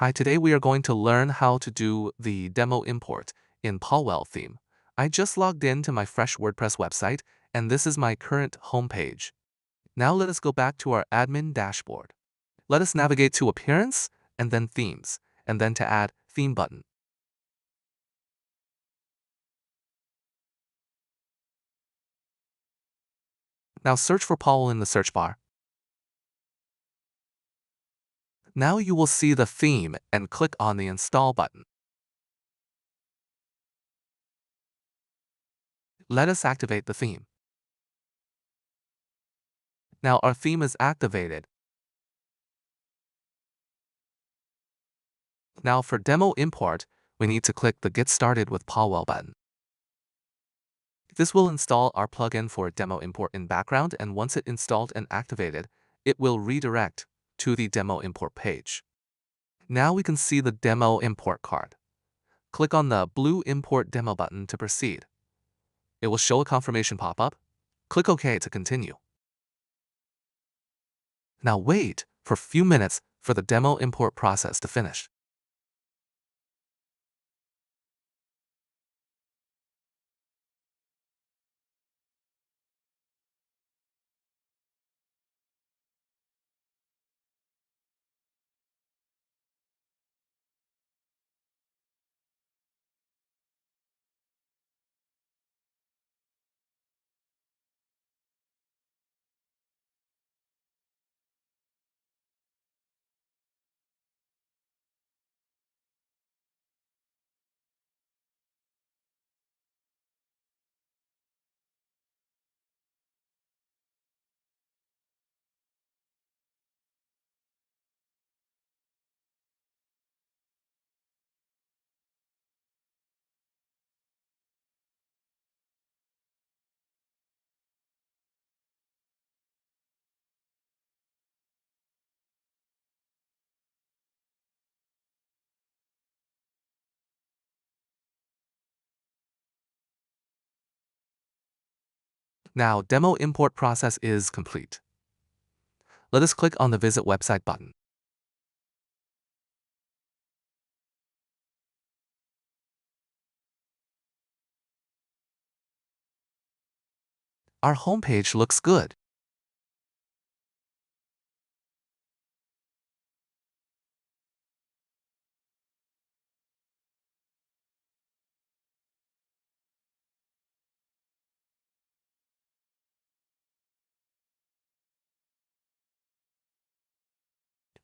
Hi, today we are going to learn how to do the demo import in PawWell theme. I just logged in to my fresh WordPress website, and this is my current homepage. Now let us go back to our admin dashboard. Let us navigate to Appearance, and then Themes, and then to Add Theme button. Now search for PawWell in the search bar. Now you will see the theme and click on the Install button. Let us activate the theme. Now our theme is activated. Now for demo import, we need to click the Get Started with PawWell button. This will install our plugin for demo import in background, and once it installed and activated, it will redirect to the demo import page. Now we can see the demo import card. Click on the blue Import Demo button to proceed. It will show a confirmation pop-up. Click OK to continue. Now wait for a few minutes for the demo import process to finish. Now demo import process is complete. Let us click on the Visit Website button. Our homepage looks good.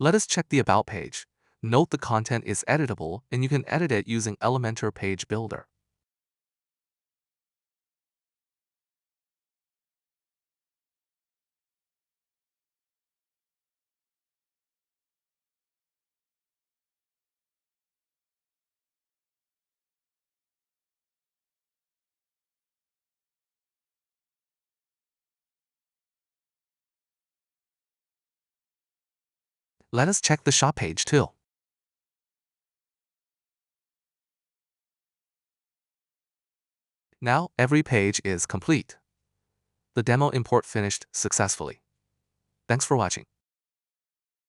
Let us check the About page. Note the content is editable, and you can edit it using Elementor Page Builder. Let us check the Shop page too. Now every page is complete. The demo import finished successfully. Thanks for watching.